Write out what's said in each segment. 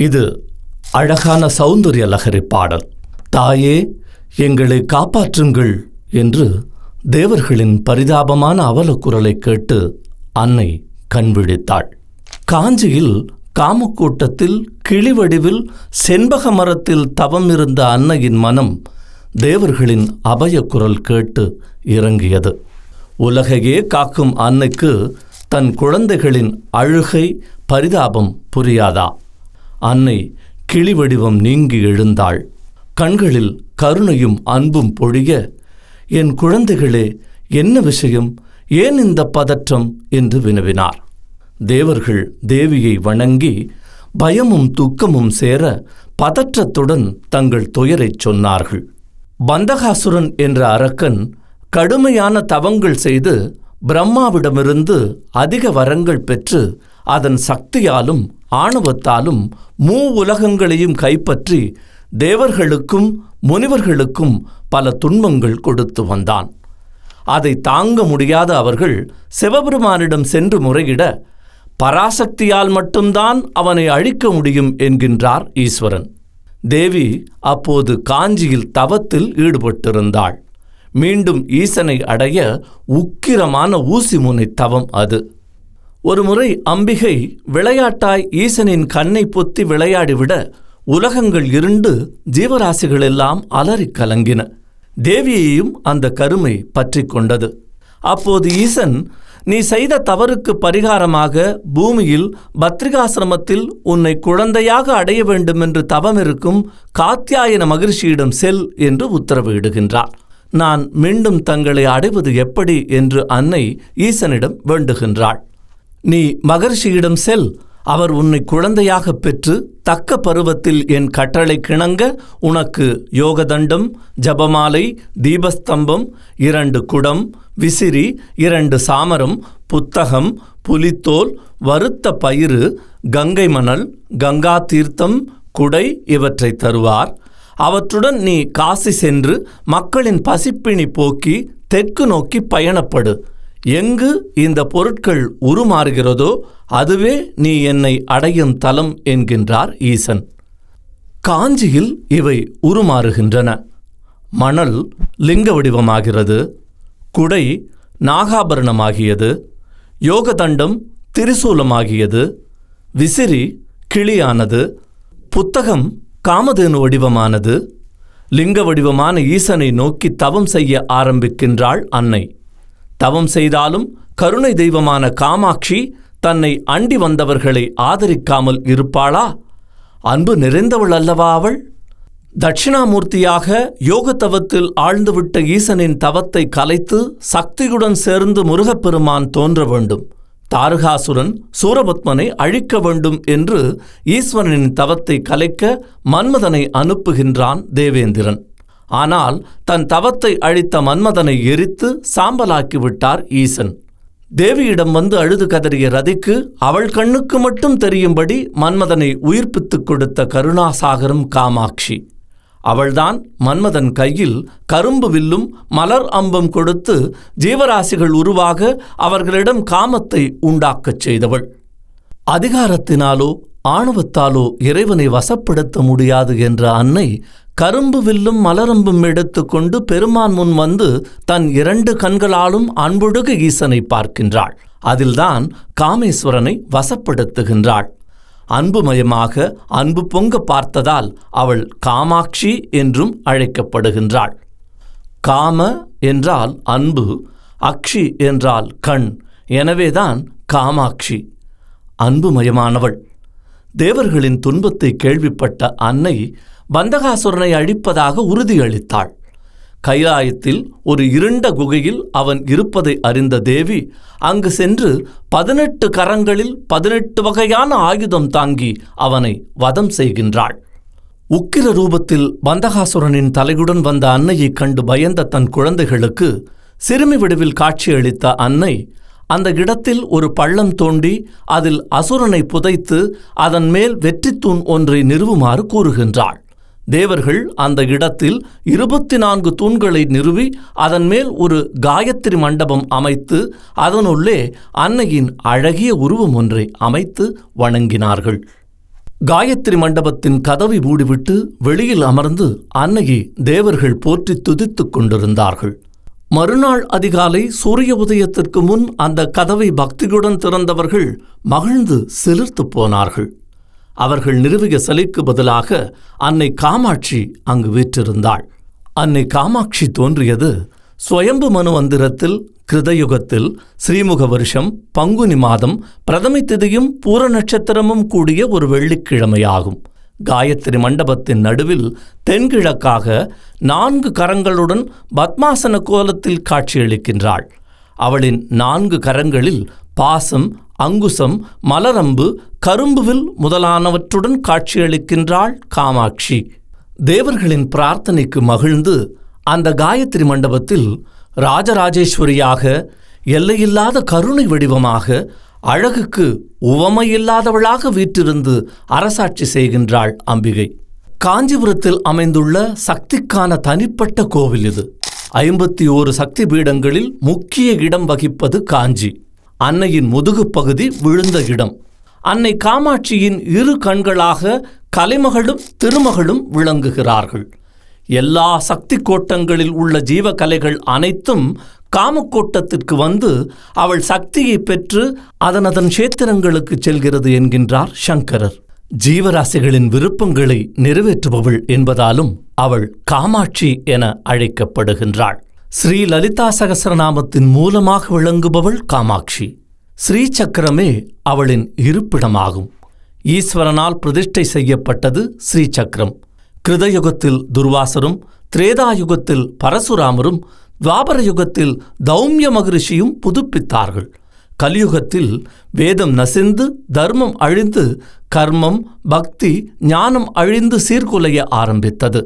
இது அழகான சௌந்தரிய லகரி பாடல். தாயே, எங்களை காப்பாற்றுங்கள் என்று தேவர்களின் பரிதாபமான அவலக்குரலை கேட்டு அன்னை கண்விழித்தாள். காஞ்சியில் காமக்கூட்டத்தில் கிளிவடிவில் செண்பக மரத்தில் தவம் இருந்த அன்னையின் மனம் தேவர்களின் அபயக்குரல் கேட்டு இறங்கியது. உலகையே காக்கும் அன்னைக்கு தன் குழந்தைகளின் அழுகை பரிதாபம் புரியாதா? அன்னை கிளிவடிவம் நீங்கி எழுந்தாள். கண்களில் கருணையும் அன்பும் பொழிய, என் குழந்தைகளே, என்ன விஷயம், ஏன் இந்த பதற்றம் என்று வினவினார். தேவர்கள் தேவியை வணங்கி பயமும் துக்கமும் சேர பதற்றத்துடன் தங்கள் துயரைச் சொன்னார்கள். பந்தகாசுரன் என்ற அரக்கன் கடுமையான தவங்கள் செய்து பிரம்மாவிடமிருந்து அதிக வரங்கள் பெற்று அதன் சக்தியாலும் ஆணவத்தாலும் உலகங்களையும் கைப்பற்றி தேவர்களுக்கும் முனிவர்களுக்கும் பல துன்பங்கள் கொடுத்து வந்தான். அதை தாங்க முடியாத அவர்கள் சிவபெருமானிடம் சென்று முறையிட, பராசக்தியால் மட்டும்தான் அவனை அழிக்க முடியும் என்கின்றார் ஈஸ்வரன். தேவி அப்போது காஞ்சியில் தவத்தில் ஈடுபட்டிருந்தாள். மீண்டும் ஈசனை அடைய உக்கிரமான ஊசிமுனை தவம் அது. ஒருமுறை அம்பிகை விளையாட்டாய் ஈசனின் கண்ணை பொத்தி விளையாடிவிட உலகங்கள் இருண்டு ஜீவராசிகளெல்லாம் அலறி கலங்கின. தேவியையும் அந்த கருமை பற்றி கொண்டது. அப்போது ஈசன், நீ செய்த தவறுக்கு பரிகாரமாக பூமியில் பத்ரிகாசிரமத்தில் உன்னை குழந்தையாக அடைய வேண்டுமென்று தவமிருக்கும் காத்யாயன மகிழ்ச்சியிடம் செல் என்று உத்தரவிடுகின்றார். நான் மீண்டும் தங்களை அடைவது எப்படி என்று அன்னை ஈசனிடம் வேண்டுகின்றாள். நீ மகர்ஷியிடம் செல், அவர் உன்னை குழந்தையாக பெற்று தக்க பருவத்தில் என் கட்டளை கிணங்க உனக்கு யோகதண்டம், ஜபமாலை, தீபஸ்தம்பம், 2 குடம், விசிறி, 2 சாமரம், புத்தகம், புலித்தோல், வறுத்த பயிறு, கங்கை மணல், கங்கா தீர்த்தம், குடை இவற்றை தருவார். அவற்றுடன் நீ காசி சென்று மக்களின் பசிப்பிணி போக்கி தெற்கு நோக்கி பயணப்படு. எங்கு இந்த பொருட்கள் உருமாறுகிறதோ அதுவே நீ என்னை அடையும் தலம் என்கின்றார் ஈசன். காஞ்சியில் இவை உருமாறுகின்றன. மணல் லிங்க வடிவமாகிறது, குடை நாகாபரணமாகியது, யோகதண்டம் திரிசூலமாகியது, விசிறி கிளியானது, புத்தகம் காமதேனு வடிவமானது. லிங்க வடிவமான ஈசனை நோக்கி தவம் செய்ய ஆரம்பிக்கின்றாள் அன்னை. தவம் செய்தாலும் கருணை தெய்வமான காமாட்சி தன்னை அண்டி வந்தவர்களை ஆதரிக்காமல் இருப்பாளா? அன்பு நிறைந்தவள் அல்லவா அவள்? தட்சிணாமூர்த்தியாக யோக தவத்தில் ஆழ்ந்துவிட்ட ஈசனின் தவத்தை கலைத்து சக்தியுடன் சேர்ந்து முருகப்பெருமான் தோன்ற வேண்டும். தாரகாசுரன் சூரபத்மனை அழிக்க வேண்டும் என்று ஈஸ்வரனின் தவத்தை கலைக்க மன்மதனை அனுப்புகின்றான் தேவேந்திரன். ஆனால் தன் தவத்தை அழித்த மன்மதனை எரித்து சாம்பலாக்கிவிட்டார் ஈசன். தேவியிடம் வந்து அழுது கதறிய ரதிக்கு அவள் கண்ணுக்கு மட்டும் தெரியும்படி மன்மதனை உயிர்ப்பித்துக் கொடுத்த கருணாசாகரம் காமாட்சி. அவள்தான் மன்மதன் கையில் கரும்பு வில்லும் மலர் அம்பும் கொடுத்து ஜீவராசிகள் உருவாக அவர்களிடம் காமத்தை உண்டாக்கச் செய்தவள். அதிகாரத்தினாலோ ஆணவத்தாலோ இறைவனை வசப்படுத்த முடியாது என்ற அன்னை கரும்பு வில்லும் மலரம்பும் எடுத்துக்கொண்டு பெருமான் முன் வந்து தன் 2 கண்களாலும் அன்பொழுக ஈசனை பார்க்கின்றாள். அதில்தான் காமேஸ்வரனை வசப்படுத்துகின்றாள். அன்புமயமாக அன்பு பொங்க பார்த்ததால் அவள் காமாட்சி என்றும் அழைக்கப்படுகின்றாள். காம என்றால் அன்பு, அக்ஷி என்றால் கண். எனவேதான் காமாட்சி. அன்புமயமானவள். தேவர்களின் துன்பத்தை கேள்விப்பட்ட அன்னை பந்தகாசுரனை அழிப்பதாக உறுதியளித்தாள். கைலாயத்தில் ஒரு இருண்ட குகையில் அவன் இருப்பதை அறிந்த தேவி அங்கு சென்று 18 கரங்களில் 18 வகையான ஆயுதம் தாங்கி அவனை வதம் செய்கின்றாள். உக்கிர ரூபத்தில் பந்தகாசுரனின் தலையுடன் வந்த அன்னையைக் கண்டு பயந்த தன் குழந்தைகளுக்கு சிறுமி வடிவில் காட்சியளித்த அன்னை அந்த இடத்தில் ஒரு பள்ளம் தோண்டி அதில் அசுரனை புதைத்து அதன் மேல் வெற்றித்தூண் ஒன்றை நிறுவுமாறு கூறுகின்றாள். தேவர்கள் அந்த இடத்தில் 24 தூண்களை நிறுவி அதன் மேல் ஒரு காயத்ரி மண்டபம் அமைத்து அதனுள்ளே அன்னையின் அழகிய உருவம் ஒன்றை அமைத்து வணங்கினார்கள். காயத்ரி மண்டபத்தின் கதவை மூடிவிட்டு வெளியில் அமர்ந்து அன்னையை தேவர்கள் போற்றி துதித்துக் கொண்டிருந்தார்கள். மறுநாள் அதிகாலை சூரிய உதயத்திற்கு முன் அந்த கதவை பக்தியுடன் திறந்தவர்கள் மகிழ்ந்து சிலிர்த்து போனார்கள். அவர்கள் நிறுவிய சிலைக்கு பதிலாக அன்னை காமாட்சி அங்கு வீற்றிருந்தாள். அன்னை காமாட்சி தோன்றியது ஸ்வயம்பு மனுவந்திரத்தில் கிருதயுகத்தில் ஸ்ரீமுக வருஷம் பங்குனி மாதம் பிரதமை திதியும் பூர நட்சத்திரமும் கூடிய ஒரு வெள்ளிக்கிழமையாகும். காயத்ரி மண்டபத்தின் நடுவில் தென்கிழக்காக 4 கரங்களுடன் பத்மாசன கோலத்தில் காட்சியளிக்கின்றாள். அவளின் 4 கரங்களில் பாசம், அங்குசம், மலரம்பு, கரும்புவில் முதலானவற்றுடன் காட்சியளிக்கின்றாள் காமாட்சி. தேவர்களின் பிரார்த்தனைக்கு மகிழ்ந்து அந்த காயத்ரி மண்டபத்தில் ராஜராஜேஸ்வரியாக, எல்லையில்லாத கருணை வடிவமாக, அழகுக்கு உவமையில்லாதவளாக வீற்றிருந்து அரசாட்சி செய்கின்றாள் அம்பிகை. காஞ்சிபுரத்தில் அமைந்துள்ள சக்திக்கான தனிப்பட்ட கோவில் இது. 51 சக்தி பீடங்களில் முக்கிய இடம் வகிப்பது காஞ்சி. அன்னையின் முதுகு பகுதி விழுந்த இடம். அன்னை காமாட்சியின் 2 கண்களாக கலைமகளும் திருமகளும் விளங்குகிறார்கள். எல்லா சக்தி கோட்டங்களில் உள்ள ஜீவகலைகள் அனைத்தும் காமக்கோட்டத்திற்கு வந்து அவள் சக்தியை பெற்று அதன் சேத்திரங்களுக்கு செல்கிறது என்கின்றார் சங்கரர். ஜீவராசிகளின் விருப்பங்களை நிறைவேற்றுபவள் என்பதாலும் அவள் காமாட்சி என அழைக்கப்படுகின்றாள். ஸ்ரீ லலிதா சகஸ்ரநாமத்தின் மூலமாக விளங்குபவள் காமாட்சி. ஸ்ரீ சக்கரமே அவளின் இருப்பிடமாகும். ஈஸ்வரனால் பிரதிஷ்டை செய்யப்பட்டது ஸ்ரீ சக்கரம். கிருதயுகத்தில் துர்வாசரும், திரேதாயுகத்தில் பரசுராமரும், துவாபர யுகத்தில் தௌமிய மகரிஷியும் புதுப்பித்தார்கள். கலியுகத்தில் வேதம் நசிந்து தர்மம் அழிந்து கர்மம், பக்தி, ஞானம் அழிந்து சீர்குலைய ஆரம்பித்தது.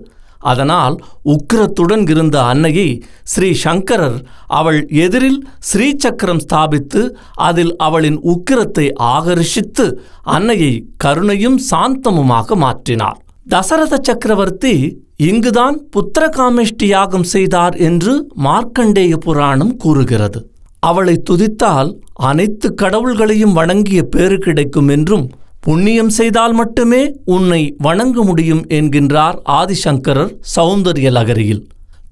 அதனால் உக்கிரத்துடன் இருந்த அன்னையை ஸ்ரீ சங்கரர் அவள் எதிரில் ஸ்ரீ சக்கரம் ஸ்தாபித்து அதில் அவளின் உக்கிரத்தை ஆகர்ஷித்து அன்னையை கருணையும் சாந்தமுமாக மாற்றினார். தசரத சக்கரவர்த்தி இங்குதான் புத்திரகாமேஷ்டி யாகம் செய்தார் என்று மார்க்கண்டேய புராணம் கூறுகிறது. அவளை துதித்தால் அனைத்து கடவுள்களையும் வணங்கிய பேறு கிடைக்கும் என்றும், புண்ணியம் செய்தால் மட்டுமே உன்னை வணங்க முடியும் என்கின்றார் ஆதிசங்கரர் சௌந்தர்ய லகரியில்.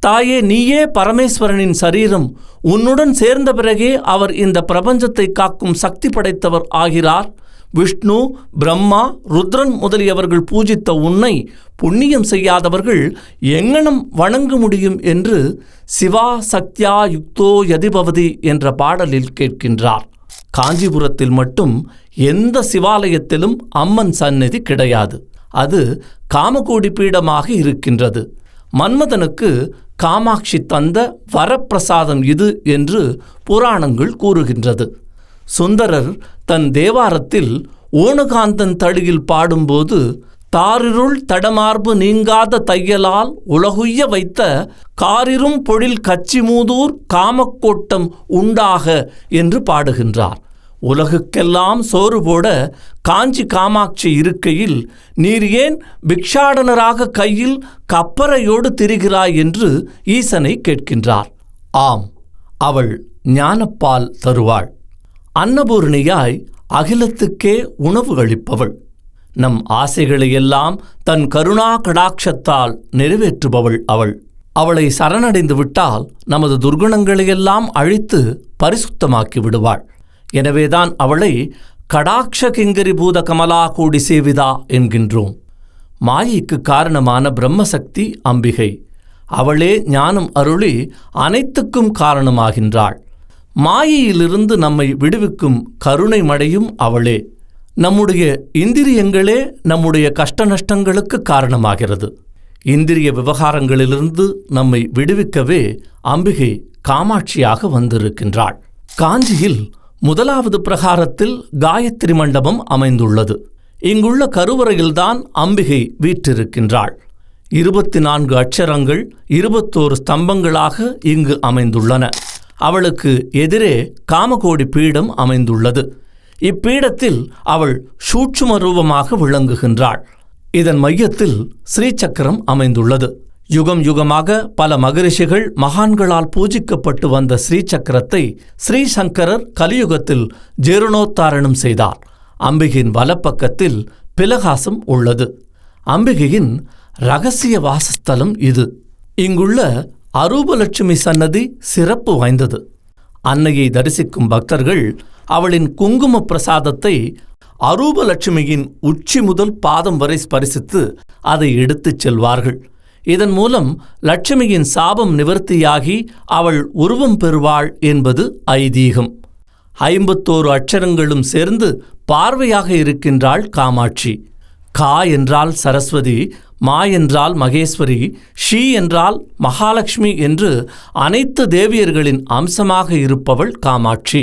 தாயே, நீயே பரமேஸ்வரனின் சரீரம். உன்னுடன் சேர்ந்த பிறகே அவர் இந்த பிரபஞ்சத்தை காக்கும் சக்தி படைத்தவர் ஆகிறார். விஷ்ணு, பிரம்மா, ருத்ரன் முதலியவர்கள் பூஜித்த உன்னை புண்ணியம் செய்யாதவர்கள் எங்கனம் வணங்க முடியும் என்று சிவா சக்தியா யுக்தோ யதிபவதி என்ற பாடலில் கேட்கின்றார். காஞ்சிபுரத்தில் மட்டும் எந்த சிவாலயத்திலும் அம்மன் சந்நிதி கிடையாது. அது காமகோடி பீடமாக இருக்கின்றது. மன்மதனுக்கு காமாட்சி தந்த வரப்பிரசாதம் இது என்று புராணங்கள் கூறுகின்றது. சுந்தரர் தன் தேவாரத்தில் ஓணகாந்தன் தடியில் பாடும்போது, தாரிருள் தடமார்பு நீங்காத தையலால் உலகுய்ய வைத்த காரிரும் பொழில் கச்சிமூதூர் காமக்கோட்டம் உண்டாக என்று பாடுகின்றார். உலகுக்கெல்லாம் சோறு போட காஞ்சி காமாட்சி இருக்கையில் நீர் ஏன் பிக்ஷாடனராக கையில் கப்பரையோடு திரிகிறாய் என்று ஈசனை கேட்கின்றார். ஆம், அவள் ஞானப்பால் தருவாள். அன்னபூர்ணியாய் அகிலத்துக்கே உணவு அளிப்பவள். நம் ஆசைகளையெல்லாம் தன் கருணா கடாட்சத்தால் நிறைவேற்றுபவள் அவள். அவளை சரணடைந்து விட்டால் நமது துர்குணங்களையெல்லாம் அழித்து பரிசுத்தமாக்கி விடுவாள். எனவேதான் அவளை கடாட்ச கிங்கரி பூத கமலா கூடி சேவிதா என்கின்றோம். மாயைக்கு காரணமான பிரம்மசக்தி அம்பிகை. அவளே ஞானம் அருளி அனைத்துக்கும் காரணமாகின்றாள். மாயையிலிருந்து நம்மை விடுவிக்கும் கருணை மழையும் அவளே. நம்முடைய இந்திரியங்களே நம்முடைய கஷ்ட நஷ்டங்களுக்கு காரணமாகிறது. இந்திரிய விவகாரங்களிலிருந்து நம்மை விடுவிக்கவே அம்பிகை காமாட்சியாக வந்திருக்கின்றாள். காஞ்சியில் 1வது பிரகாரத்தில் காயத்ரி மண்டபம் அமைந்துள்ளது. இங்குள்ள கருவறையில்தான் அம்பிகை வீற்றிருக்கின்றாள். 24 அட்சரங்கள் 21 ஸ்தம்பங்களாக இங்கு அமைந்துள்ளன. அவளுக்கு எதிரே காமகோடி பீடம் அமைந்துள்ளது. இப்பீடத்தில் அவள் சூட்சும ரூபமாக விளங்குகின்றாள். இதன் மையத்தில் ஸ்ரீசக்கரம் அமைந்துள்ளது. யுகம் யுகமாக பல மகரிஷிகள் மகான்களால் பூஜிக்கப்பட்டு வந்த ஸ்ரீசக்கரத்தை ஸ்ரீசங்கரர் கலியுகத்தில் ஜீர்ணோத்தாரணம் செய்தார். அம்பிகையின் வலப்பக்கத்தில் பிலகாசம் உள்ளது. அம்பிகையின் இரகசிய வாசஸ்தலம் இது. இங்குள்ள அரூபலட்சுமி சன்னதி சிறப்பு வாய்ந்தது. அன்னையை தரிசிக்கும் பக்தர்கள் அவளின் குங்கும பிரசாதத்தை அரூபலட்சுமியின் உச்சி முதல் பாதம் வரை ஸ்பரிசித்து அதை எடுத்துச் செல்வார்கள். இதன் மூலம் லட்சுமியின் சாபம் நிவர்த்தியாகி அவள் உருவம் பெறுவாள் என்பது ஐதீகம். 51 அட்சரங்களும் சேர்ந்து பார்வையாக இருக்கின்றாள் காமாட்சி. கா என்றால் சரஸ்வதி, மா என்றால் மகேஸ்வரி, ஷீ என்றால் மகாலட்சுமி என்று அனைத்து தேவியர்களின் அம்சமாக இருப்பவள் காமாட்சி.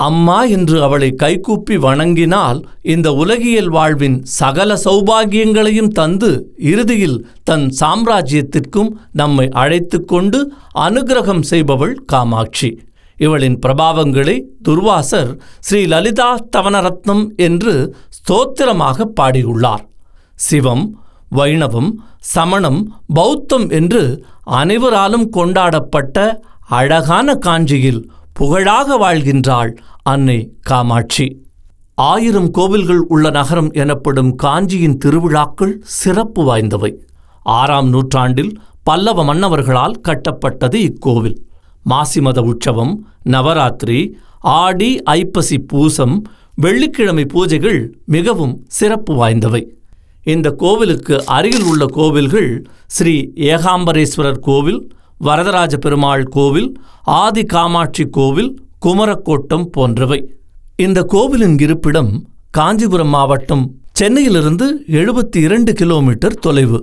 அம்மா என்று அவளை கைகூப்பி வணங்கினால் இந்த உலகியல் வாழ்வின் சகல சௌபாகியங்களையும் தந்து இறுதியில் தன் சாம்ராஜ்யத்திற்கும் நம்மை அழைத்து கொண்டு அனுகிரகம் செய்பவள் காமாட்சி. இவளின் பிரபாவங்களை துர்வாசர் ஸ்ரீ லலிதா தவனரத்னம் என்று ஸ்தோத்திரமாக பாடியுள்ளார். சிவம், வைணவம், சமணம், பௌத்தம் என்று அனைவராலும் கொண்டாடப்பட்ட அழகான காஞ்சியில் புகழாக வாழ்கின்றாள் அன்னை காமாட்சி. 1000 கோவில்கள் உள்ள நகரம் எனப்படும் காஞ்சியின் திருவிழாக்கள் சிறப்பு வாய்ந்தவை. 6ஆம் நூற்றாண்டில் பல்லவ மன்னவர்களால் கட்டப்பட்டது இக்கோவில். மாசிமத உற்சவம், நவராத்திரி, ஆடி ஐப்பசி பூசம், வெள்ளிக்கிழமை பூஜைகள் மிகவும் சிறப்பு வாய்ந்தவை. இந்த கோவிலுக்கு அருகில் உள்ள கோவில்கள் ஸ்ரீ ஏகாம்பரேஸ்வரர் கோவில், வரதராஜ பெருமாள் கோவில், ஆதி காமாட்சி கோவில், குமரக்கோட்டம் போன்றவை. இந்த கோவிலின் இருப்பிடம் காஞ்சிபுரம் மாவட்டம், சென்னையிலிருந்து 72 கிலோமீட்டர் தொலைவு.